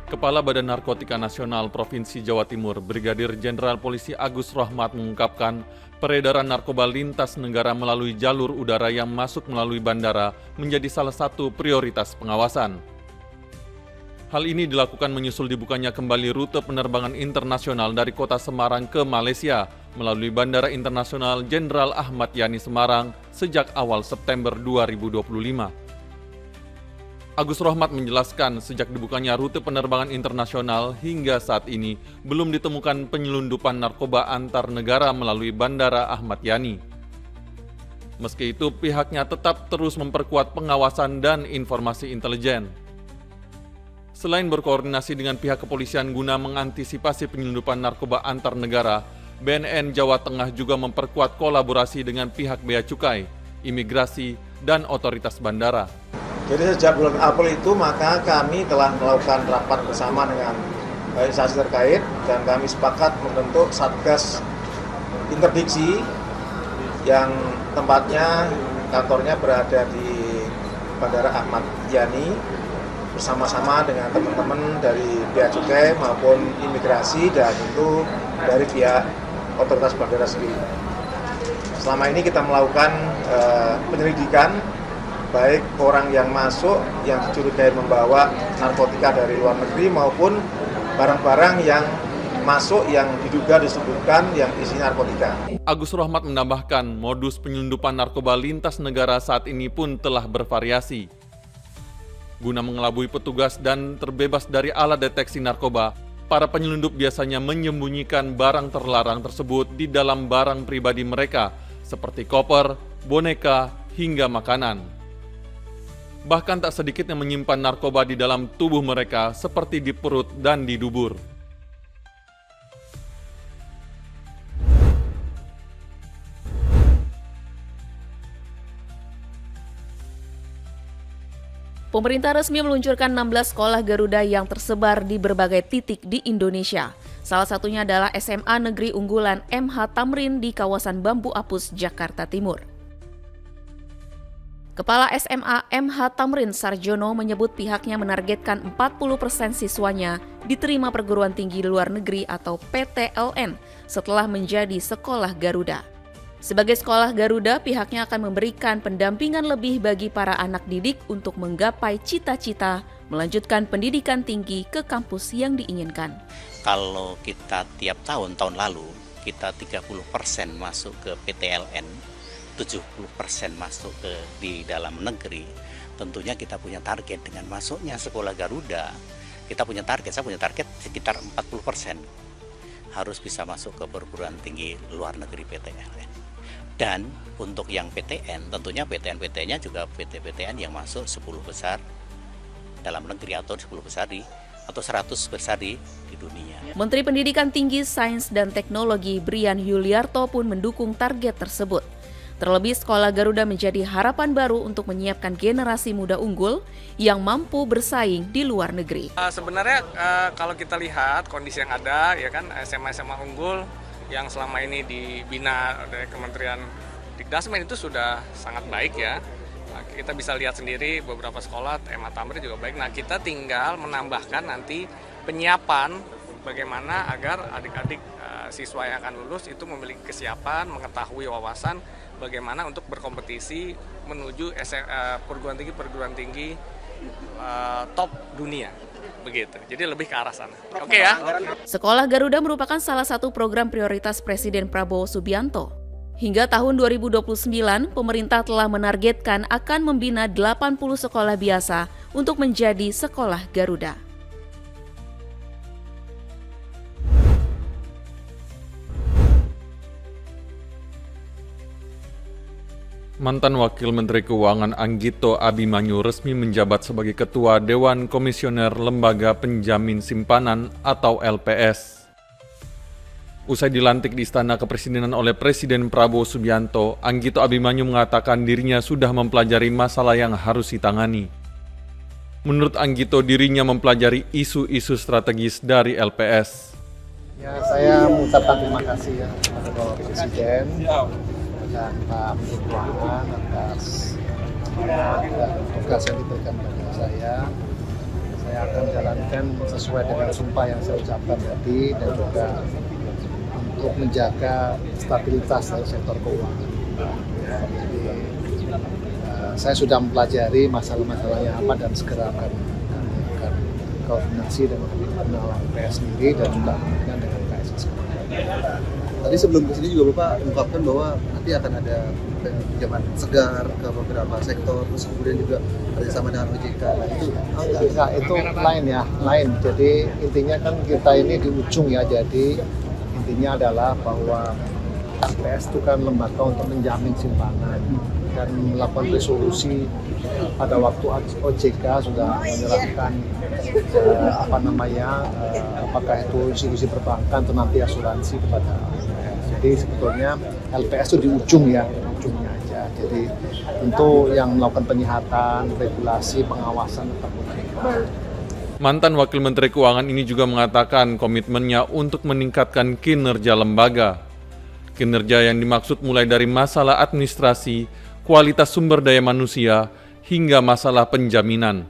Kepala Badan Narkotika Nasional Provinsi Jawa Timur, Brigadir Jenderal Polisi Agus Rohmat mengungkapkan, peredaran narkoba lintas negara melalui jalur udara yang masuk melalui bandara menjadi salah satu prioritas pengawasan. Hal ini dilakukan menyusul dibukanya kembali rute penerbangan internasional dari kota Semarang ke Malaysia melalui Bandara Internasional Jenderal Ahmad Yani Semarang sejak awal September 2025. Agus Rohmat menjelaskan sejak dibukanya rute penerbangan internasional hingga saat ini belum ditemukan penyelundupan narkoba antar negara melalui Bandara Ahmad Yani. Meski itu, pihaknya tetap terus memperkuat pengawasan dan informasi intelijen. Selain berkoordinasi dengan pihak kepolisian guna mengantisipasi penyelundupan narkoba antar negara, BNN Jawa Tengah juga memperkuat kolaborasi dengan pihak Bea Cukai, imigrasi, dan otoritas bandara. Jadi sejak bulan April itu maka kami telah melakukan rapat bersama dengan instansi terkait dan kami sepakat membentuk Satgas Interdiksi yang tempatnya kantornya berada di Bandara Ahmad Yani bersama-sama dengan teman-teman dari Bea Cukai maupun imigrasi dan itu dari pihak otoritas bandara sendiri. Selama ini kita melakukan penyelidikan baik orang yang masuk yang dicurigai membawa narkotika dari luar negeri maupun barang-barang yang masuk yang diduga disebutkan yang isi narkotika. Agus Rohmat menambahkan modus penyelundupan narkoba lintas negara saat ini pun telah bervariasi. Guna mengelabui petugas dan terbebas dari alat deteksi narkoba, para penyelundup biasanya menyembunyikan barang terlarang tersebut di dalam barang pribadi mereka seperti koper, boneka, hingga makanan. Bahkan tak sedikit yang menyimpan narkoba di dalam tubuh mereka seperti di perut dan di dubur. Pemerintah resmi meluncurkan 16 sekolah Garuda yang tersebar di berbagai titik di Indonesia. Salah satunya adalah SMA Negeri Unggulan MH Tamrin di kawasan Bambu Apus, Jakarta Timur. Kepala SMA MH Tamrin Sarjono menyebut pihaknya menargetkan 40% siswanya diterima perguruan tinggi luar negeri atau PTLN setelah menjadi sekolah Garuda. Sebagai sekolah Garuda, pihaknya akan memberikan pendampingan lebih bagi para anak didik untuk menggapai cita-cita melanjutkan pendidikan tinggi ke kampus yang diinginkan. Kalau kita tiap tahun lalu, kita 30% masuk ke PTLN, 70% masuk di dalam negeri, tentunya kita punya target dengan masuknya sekolah Garuda. Saya punya target sekitar 40% harus bisa masuk ke perguruan tinggi luar negeri PTLN. Dan untuk yang PTN, tentunya PTN-PTN-nya juga PTN yang masuk 10 besar dalam negeri atau 10 besar atau 100 besar di dunia. Menteri Pendidikan Tinggi, Sains dan Teknologi Brian Yuliarto pun mendukung target tersebut. Terlebih sekolah Garuda menjadi harapan baru untuk menyiapkan generasi muda unggul yang mampu bersaing di luar negeri. Sebenarnya kalau kita lihat kondisi yang ada, ya kan SMA-SMA unggul yang selama ini dibina oleh Kementerian Dikdasmen itu sudah sangat baik ya. Kita bisa lihat sendiri beberapa sekolah MH Tamrin juga baik. Nah, kita tinggal menambahkan nanti penyiapan bagaimana agar adik-adik siswa yang akan lulus itu memiliki kesiapan, mengetahui wawasan bagaimana untuk berkompetisi menuju perguruan tinggi top dunia. Begitu. Jadi lebih ke arah sana. Oke ya. Sekolah Garuda merupakan salah satu program prioritas Presiden Prabowo Subianto. Hingga tahun 2029, pemerintah telah menargetkan akan membina 80 sekolah biasa untuk menjadi sekolah Garuda. Mantan Wakil Menteri Keuangan Anggito Abimanyu resmi menjabat sebagai Ketua Dewan Komisioner Lembaga Penjamin Simpanan atau LPS. Usai dilantik di Istana Kepresidenan oleh Presiden Prabowo Subianto, Anggito Abimanyu mengatakan dirinya sudah mempelajari masalah yang harus ditangani. Menurut Anggito, dirinya mempelajari isu-isu strategis dari LPS. Ya, saya mengucapkan terima kasih ya kepada Bapak Presiden dan Pak Menteri Keuangan atas tugas yang diberikan kepada saya. saya akan jalankan sesuai dengan sumpah yang saya ucapkan tadi, dan juga untuk menjaga stabilitas dari sektor keuangan. Jadi saya sudah mempelajari masalah-masalahnya apa dan segera akan koordinasi dengan internal LPS sendiri dan juga dengan KSS. Tadi sebelum kesini juga Bapak mengungkapkan bahwa nanti akan ada pinjaman segar ke beberapa sektor, terus kemudian juga kerjasama dengan OJK. Nah, itu lain. Jadi intinya kan kita ini di ujung ya. Jadi intinya adalah bahwa LPS itu kan lembaga untuk menjamin simpanan dan melakukan resolusi. Pada waktu OJK sudah menyerahkan apakah itu institusi perbankan atau nanti asuransi kepada LPS. Jadi sebetulnya LPS itu di ujungnya aja. Jadi tentu yang melakukan penyihatan, regulasi, pengawasan tetap OJK. Mantan Wakil Menteri Keuangan ini juga mengatakan komitmennya untuk meningkatkan kinerja lembaga. Kinerja yang dimaksud mulai dari masalah administrasi, kualitas sumber daya manusia, hingga masalah penjaminan.